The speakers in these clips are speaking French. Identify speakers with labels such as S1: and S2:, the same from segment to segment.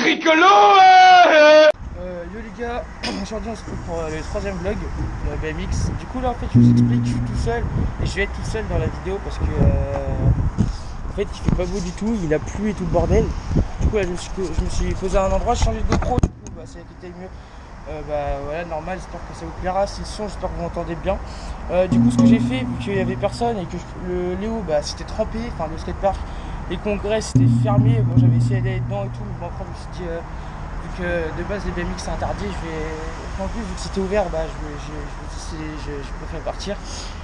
S1: rigolo.
S2: Yo les gars, aujourd'hui on se retrouve pour le troisième vlog de la BMX. Du coup là en fait je vous explique, je suis tout seul et je vais être tout seul dans la vidéo parce que en fait il fait pas beau du tout, il a plu et tout le bordel. Du coup là je me suis posé à un endroit, j'ai changé de GoPro, du coup c'est la qualité mieux. Voilà, normal, j'espère que ça vous plaira, c'est le son, j'espère que vous m'entendez bien. Du coup ce que j'ai fait, vu qu'il y avait personne et que le Léo c'était trempé, enfin le skatepark, les congrès c'était fermé, bon j'avais essayé d'aller dedans et tout, mais bon après je me suis dit vu que de base les BMX c'est interdit, en plus vu que c'était ouvert, je préfère partir.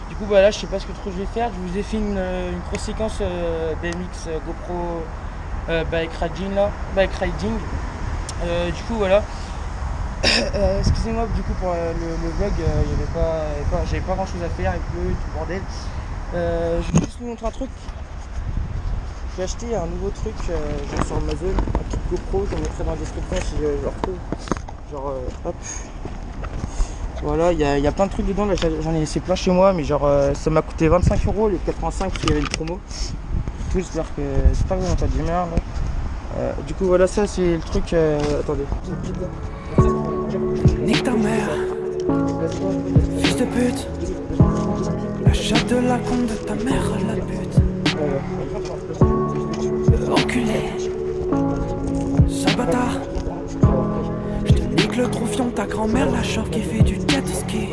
S2: Du coup là je sais pas ce que trop je vais faire, je vous ai fait une grosse séquence BMX GoPro bike riding là, du coup voilà. Excusez-moi du coup pour le vlog, j'avais pas grand chose à faire, il pleut et tout le bordel. Je vais juste vous montrer un truc. J'ai acheté un nouveau truc sur Amazon, un petit GoPro, je le mettrai dans la description si je le retrouve. Genre hop. Voilà, il y a plein de trucs dedans, là j'en ai laissé plein chez moi, mais genre ça m'a coûté 25 € les 85 parce qu'il y avait une promo. Du coup j'espère que vous m'entendez bien. Du coup voilà, ça c'est le truc. Attendez.
S3: Nique ta mère, fils de pute. La chatte de la compte de ta mère, la pute. Enculé, sale bâtard. Je te nique le tronfion de ta grand-mère, la chauve qui fait du jet ski.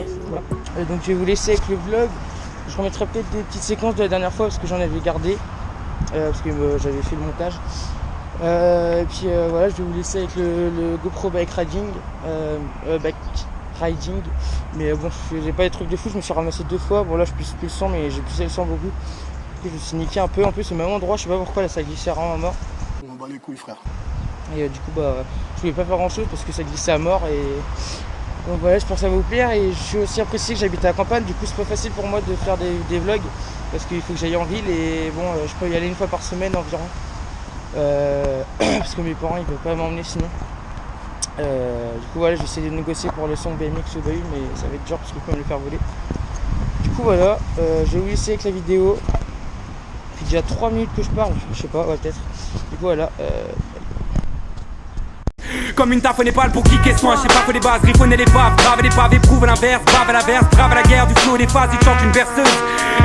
S2: Donc je vais vous laisser avec le vlog. Je remettrai peut-être des petites séquences de la dernière fois parce que j'en avais gardé. Parce que j'avais fait le montage. Et puis voilà, je vais vous laisser avec le GoPro bike riding. Mais bon, j'ai pas des trucs de fou, je me suis ramassé 2 fois. Bon là je pisse plus le sang, mais j'ai poussé le sang beaucoup. Je me suis niqué un peu, en plus au même endroit, je sais pas pourquoi là ça glissait vraiment à mort.
S4: On bat les couilles frère.
S2: Et du coup je voulais pas faire grand chose parce que ça glissait à mort et donc voilà, j'espère que ça va vous plaire. Et je suis aussi apprécié que j'habite à la campagne, du coup c'est pas facile pour moi de faire des vlogs parce qu'il faut que j'aille en ville et bon je peux y aller une fois par semaine environ. Parce que mes parents ils peuvent pas m'emmener sinon. Du coup voilà, je vais essayer de négocier pour le son BMX au bahut, mais ça va être dur parce que je peux me le faire voler. Du coup voilà, je vais vous laisser avec la vidéo. Puis déjà 3 minutes que je parle, je sais pas, ouais peut-être. Du coup voilà.
S5: Comme une taf, on n'est pas pour kicker soin. Je sais pas, faut des bases, griffonner les baves, grave les paves, éprouve l'inverse, brave à l'averse, brave à la guerre, du flow, des phases, il chante une berceuse.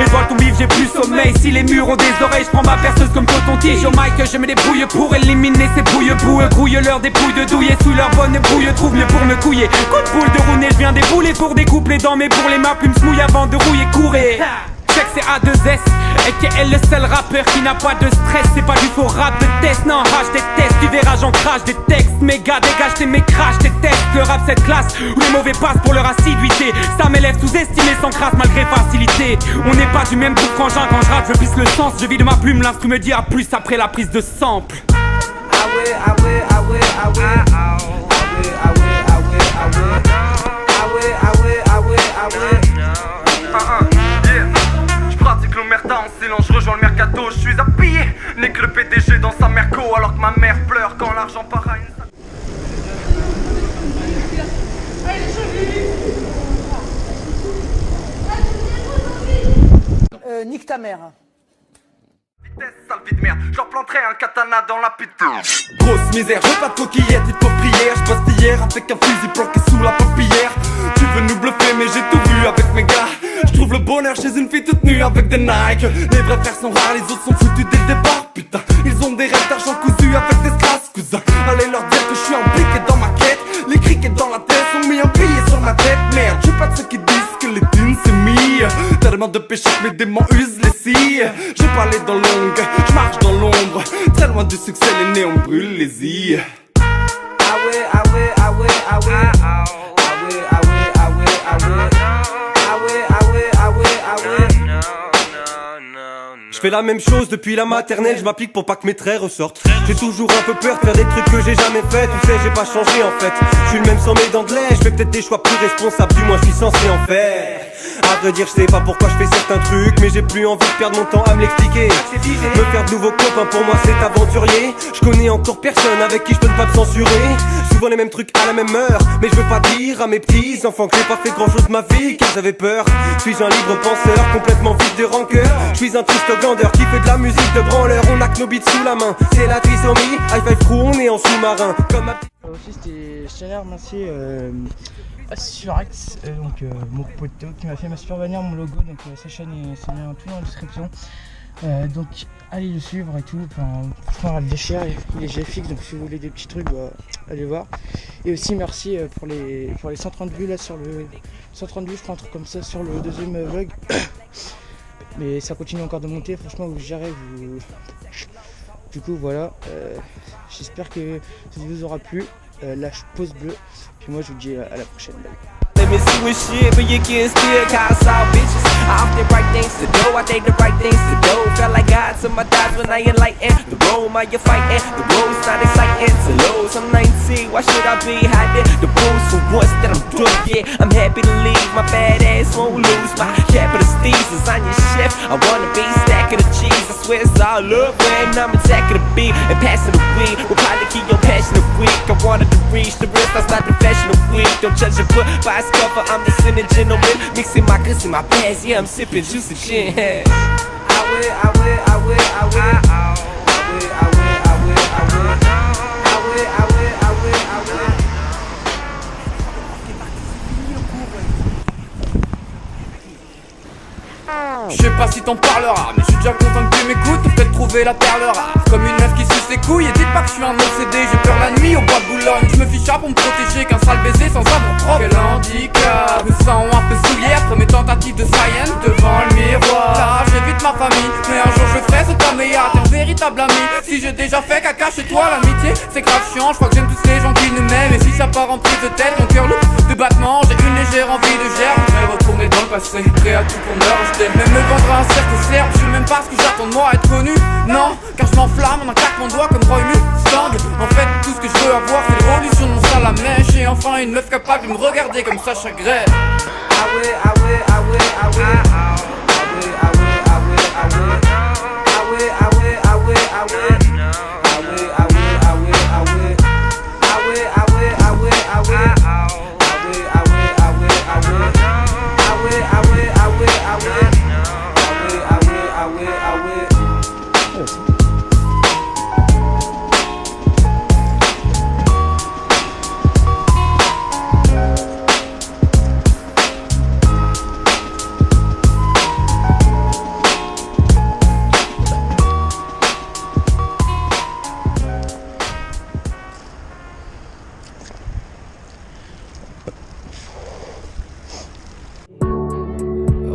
S5: Étoile ton bif, j'ai plus sommeil. Si les murs ont des oreilles, je prends ma perceuse comme coton-tige. Au mic, je me débrouille pour éliminer ces bouille-boueux. Grouille leur dépouille de douille sous leur bonne brouille. Trouve mieux pour me couiller. Coup de boule de rounet, je viens débouler pour découpler dans mes bourrelets. Ma plume se mouille avant de rouiller, courir. Check c'est A2S, aka le seul rappeur qui n'a pas de stress. C'est pas du faux rap de test, non je déteste. Tu verras j'en crache des textes, méga dégage tes crash tes tests. Le rap cette classe où les mauvais passent pour leur assiduité. Ça m'élève sous-estimé sans crasse malgré facilité. On n'est pas du même groupe frangin, quand je rate je pisse le sens. Je vis de ma plume, l'instru me dit à plus après la prise de sample. L'omerta en silence, je rejoins le mercato, je suis appuyé. N'est que le PDG dans sa merco, alors que ma mère pleure quand l'argent part à une...
S6: Nique ta mère.
S5: Vitesse, sale vie de merde, je leur planterai un katana dans la putain. Grosse misère, je veux pas de coquillettes et de pauprières. Je passe hier avec un fusil planqué sous la paupière. Tu veux nous bluffer mais j'ai tout vu avec mes gars. Je trouve le bonheur chez une fille toute nue avec des Nike. Les vrais frères sont rares, les autres sont foutus dès le départ. Putain, ils ont des rêves d'argent cousus avec des strass, cousin. Allez leur dire que je suis impliqué dans ma quête. Les criquets dans la tête ont mis un billet sur ma tête. Merde, je suis pas de ceux qui disent que les thunes c'est mis. Tellement de péchés que mes démons usent les scies. J'ai pas les dents longues, je marche dans l'ombre. Très loin du succès, les néons brûlent les yeux. Je fais la même chose depuis la maternelle, je m'applique pour pas que mes traits ressortent. J'ai toujours un peu peur de faire des trucs que j'ai jamais fait. Tu sais j'ai pas changé en fait, je suis le même sans mes dents de lait. Je fais peut-être des choix plus responsables, du moins je suis censé en faire. À vrai dire je sais pas pourquoi je fais certains trucs, mais
S1: j'ai plus envie de perdre mon temps à me l'expliquer. Me faire de nouveaux copains pour moi c'est aventurier. Je connais encore personne avec qui je peux ne pas me censurer. Souvent les mêmes trucs à la même heure, mais je veux pas dire à mes petits enfants que j'ai pas fait grand chose de ma vie car j'avais peur. Suis-je un libre penseur, complètement vide de rancœur? Je suis un triste gandeur qui fait de la musique de branleur. On a que nos beats sous la main, c'est la trisomie. High five crew, on est en sous-marin comme ma...
S2: Aussi, je tenais à remercier Surax, mon poteau qui m'a fait ma super bannière, mon logo. Donc sa chaîne c'est bien tout dans la description. Donc allez le suivre et tout. Enfin, franchement, elle déchire, il est GFX. Donc si vous voulez des petits trucs, allez voir. Et aussi merci pour les 130 vues là sur le 130 vues, je crois un truc comme ça sur le deuxième vlog. Mais ça continue encore de monter. Franchement, vous gérez, vous. Du coup voilà, j'espère que ça vous aura plu. Lâche pause bleue. Puis moi je vous dis à la prochaine. Bye.
S4: Let me see what shit, but you can still call all bitches. I often write things to do, I think the right things to do. Felt like God to my thoughts when I enlighten. The role am I fighting? The road's not exciting to lose. I'm 19, why should I be hiding? The rules for once that I'm drunk, yeah. I'm happy to leave, my bad ass won't lose. My capital steez is on your chef. I wanna be stacking the cheese. I swear it's all love when I'm attacking the beat and passing the weed. Will probably keep your passion weak. I wanted to reach the wrist, that's not the fashion of weed. Don't judge a book by its cover, I'm just in a gentleman. Mixing my goods in my pants, yeah, I'm sipping juicy gin.
S5: Je sais pas si t'en parleras, mais je suis déjà content que tu m'écoutes. Ou peut-être trouver la perle rare, comme une meuf qui suce ses couilles. Et dites pas que je suis un OCD, j'ai peur la nuit au bois de Boulogne. Je me fiche à pour me protéger qu'un sale baiser sans amour propre. Quel handicap, me sens un peu souillé après mes tentatives de science devant le miroir. Là j'évite ma famille, mais un jour je ferai ce caméa. T'es un véritable ami, si j'ai déjà fait caca chez toi. L'amitié c'est grave chiant, je crois que j'aime tous les gens qui nous m'aiment. Et si ça part en prise de tête, mon cœur loupe de battement. J'ai une légère envie de germe, je vais retourner dans le passé, prêt à tout pour me rejeter. Même me vendre un cercle serbe, je sais même pas ce que j'attends de moi être connu. Non, car je m'enflamme en un claquement de doigts comme Roy Mustang. En fait tout ce que je veux avoir c'est l'évolution de mon sale à mèche. Et enfin une meuf capable de me regarder comme Sacha Gray.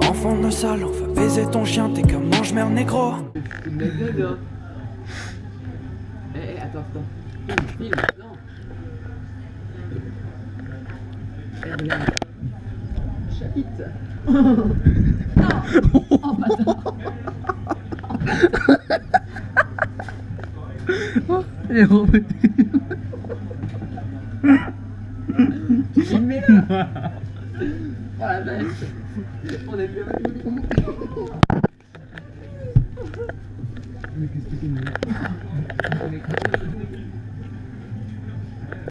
S3: Enfant de sale, on va baiser ton chien, t'es comme mange-merde négro.
S6: Attends. Filme, non. Regarde. Chapitre. Non. Oh, bâtard. Elle est revenue. Tu filmais là. Oh la vache. On est bien. Mais qu'est-ce que c'est?